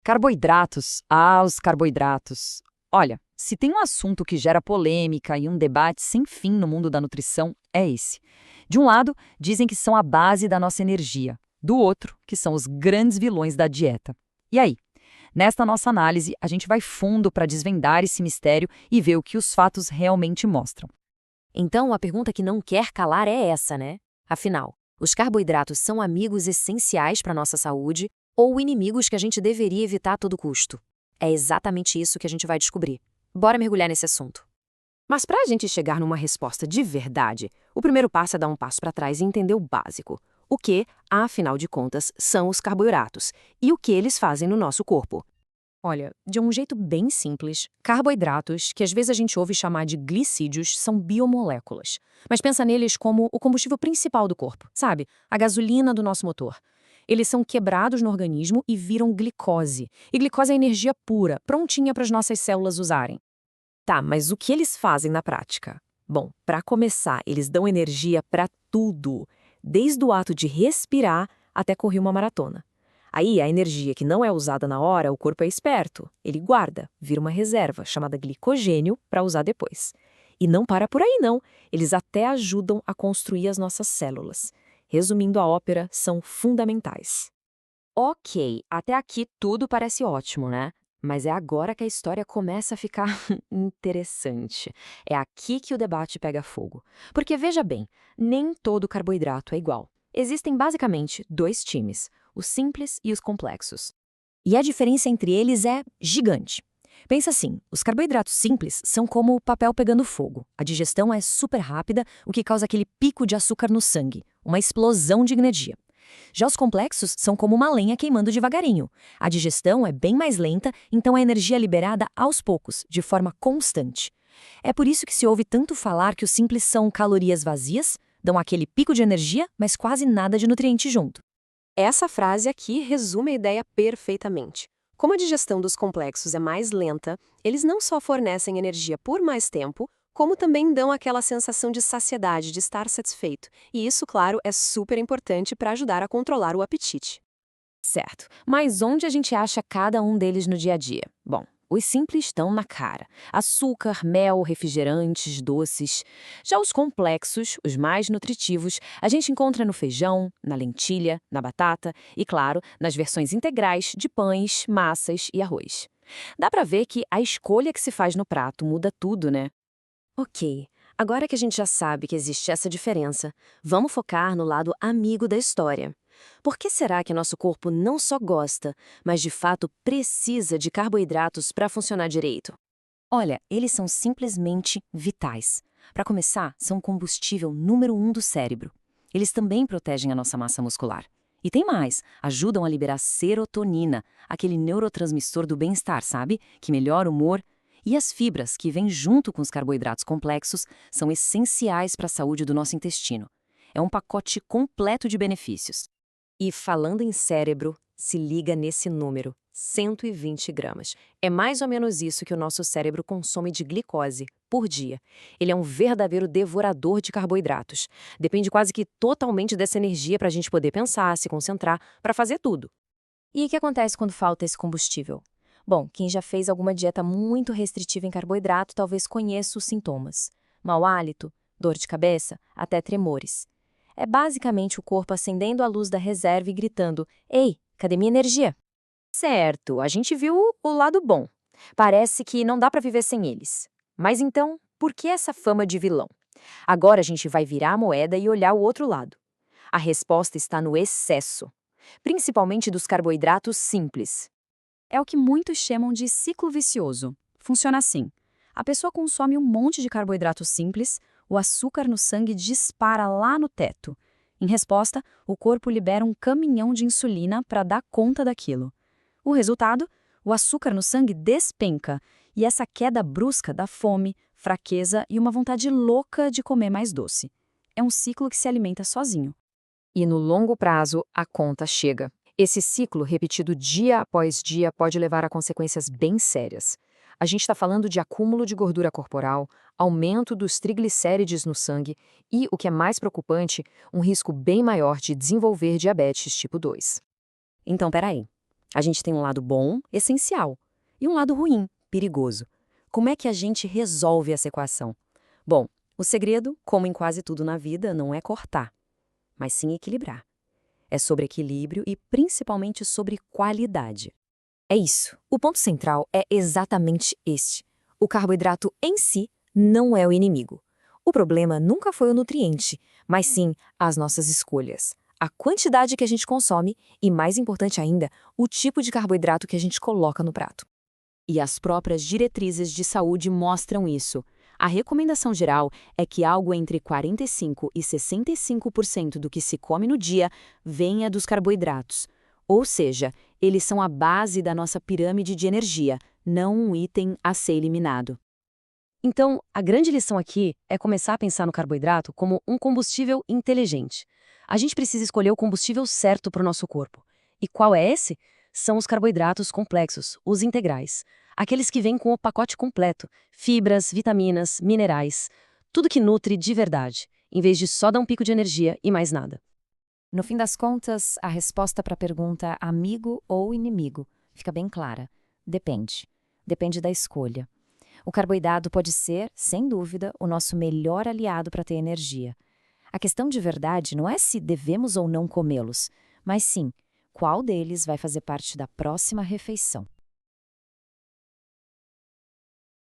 Carboidratos. Os carboidratos. Olha, se tem um assunto que gera polêmica e um debate sem fim no mundo da nutrição, é esse. De um lado, dizem que são a base da nossa energia. Do outro, que são os grandes vilões da dieta. E aí? Nesta nossa análise, a gente vai fundo para desvendar esse mistério e ver o que os fatos realmente mostram. Então, a pergunta que não quer calar é essa, né? Afinal, os carboidratos são amigos essenciais para a nossa saúde ou inimigos que a gente deveria evitar a todo custo? É exatamente isso que a gente vai descobrir. Bora mergulhar nesse assunto. Mas para a gente chegar numa resposta de verdade, o primeiro passo é dar um passo para trás e entender o básico. O que, afinal de contas, são os carboidratos e o que eles fazem no nosso corpo. Olha, de um jeito bem simples, carboidratos, que às vezes a gente ouve chamar de glicídios, são biomoléculas. Mas pensa neles como o combustível principal do corpo, sabe? A gasolina do nosso motor. Eles são quebrados no organismo e viram glicose. E glicose é energia pura, prontinha para as nossas células usarem. Tá, mas o que eles fazem na prática? Bom, para começar, eles dão energia para tudo, desde o ato de respirar até correr uma maratona. Aí, a energia que não é usada na hora, o corpo é esperto. Ele guarda, vira uma reserva, chamada glicogênio, para usar depois. E não para por aí, não. Eles até ajudam a construir as nossas células. Resumindo a ópera, são fundamentais. Ok, até aqui tudo parece ótimo, né? Mas é agora que a história começa a ficar interessante. É aqui que o debate pega fogo. Porque veja bem, nem todo carboidrato é igual. Existem basicamente dois times, os simples e os complexos. E a diferença entre eles é gigante. Pensa assim, os carboidratos simples são como o papel pegando fogo. A digestão é super rápida, o que causa aquele pico de açúcar no sangue, uma explosão de energia. Já os complexos são como uma lenha queimando devagarinho. A digestão é bem mais lenta, então a energia é liberada aos poucos, de forma constante. É por isso que se ouve tanto falar que os simples são calorias vazias, dão aquele pico de energia, mas quase nada de nutriente junto. Essa frase aqui resume a ideia perfeitamente. Como a digestão dos complexos é mais lenta, eles não só fornecem energia por mais tempo, como também dão aquela sensação de saciedade, de estar satisfeito. E isso, claro, é super importante para ajudar a controlar o apetite. Certo, mas onde a gente acha cada um deles no dia a dia? Bom, os simples estão na cara. Açúcar, mel, refrigerantes, doces. Já os complexos, os mais nutritivos, a gente encontra no feijão, na lentilha, na batata e, claro, nas versões integrais de pães, massas e arroz. Dá pra ver que a escolha que se faz no prato muda tudo, né? Ok, agora que a gente já sabe que existe essa diferença, vamos focar no lado amigo da história. Por que será que nosso corpo não só gosta, mas de fato precisa de carboidratos para funcionar direito? Olha, eles são simplesmente vitais. Para começar, são o combustível número 1 do cérebro. Eles também protegem a nossa massa muscular. E tem mais, ajudam a liberar serotonina, aquele neurotransmissor do bem-estar, sabe? Que melhora o humor. E as fibras, que vêm junto com os carboidratos complexos, são essenciais para a saúde do nosso intestino. É um pacote completo de benefícios. E falando em cérebro, se liga nesse número, 120 gramas. É mais ou menos isso que o nosso cérebro consome de glicose por dia. Ele é um verdadeiro devorador de carboidratos. Depende quase que totalmente dessa energia para a gente poder pensar, se concentrar, para fazer tudo. E o que acontece quando falta esse combustível? Bom, quem já fez alguma dieta muito restritiva em carboidrato talvez conheça os sintomas. Mau hálito, dor de cabeça, até tremores. É basicamente o corpo acendendo a luz da reserva e gritando: "Ei, cadê minha energia?" Certo, a gente viu o lado bom. Parece que não dá para viver sem eles. Mas então, por que essa fama de vilão? Agora a gente vai virar a moeda e olhar o outro lado. A resposta está no excesso, principalmente dos carboidratos simples. É o que muitos chamam de ciclo vicioso. Funciona assim: a pessoa consome um monte de carboidratos simples, o açúcar no sangue dispara lá no teto. Em resposta, o corpo libera um caminhão de insulina para dar conta daquilo. O resultado? O açúcar no sangue despenca, e essa queda brusca dá fome, fraqueza e uma vontade louca de comer mais doce. É um ciclo que se alimenta sozinho. E no longo prazo, a conta chega. Esse ciclo, repetido dia após dia, pode levar a consequências bem sérias. A gente está falando de acúmulo de gordura corporal, aumento dos triglicérides no sangue e, o que é mais preocupante, um risco bem maior de desenvolver diabetes tipo 2. Então, peraí. A gente tem um lado bom, essencial, e um lado ruim, perigoso. Como é que a gente resolve essa equação? Bom, o segredo, como em quase tudo na vida, não é cortar, mas sim equilibrar. É sobre equilíbrio e principalmente sobre qualidade. É isso. O ponto central é exatamente este. O carboidrato em si não é o inimigo. O problema nunca foi o nutriente, mas sim as nossas escolhas. A quantidade que a gente consome e, mais importante ainda, o tipo de carboidrato que a gente coloca no prato. E as próprias diretrizes de saúde mostram isso. A recomendação geral é que algo entre 45% e 65% do que se come no dia venha dos carboidratos. Ou seja, eles são a base da nossa pirâmide de energia, não um item a ser eliminado. Então, a grande lição aqui é começar a pensar no carboidrato como um combustível inteligente. A gente precisa escolher o combustível certo para o nosso corpo. E qual é esse? São os carboidratos complexos, os integrais. Aqueles que vêm com o pacote completo, fibras, vitaminas, minerais, tudo que nutre de verdade, em vez de só dar um pico de energia e mais nada. No fim das contas, a resposta para a pergunta amigo ou inimigo fica bem clara. Depende. Depende da escolha. O carboidrato pode ser, sem dúvida, o nosso melhor aliado para ter energia. A questão de verdade não é se devemos ou não comê-los, mas sim, qual deles vai fazer parte da próxima refeição.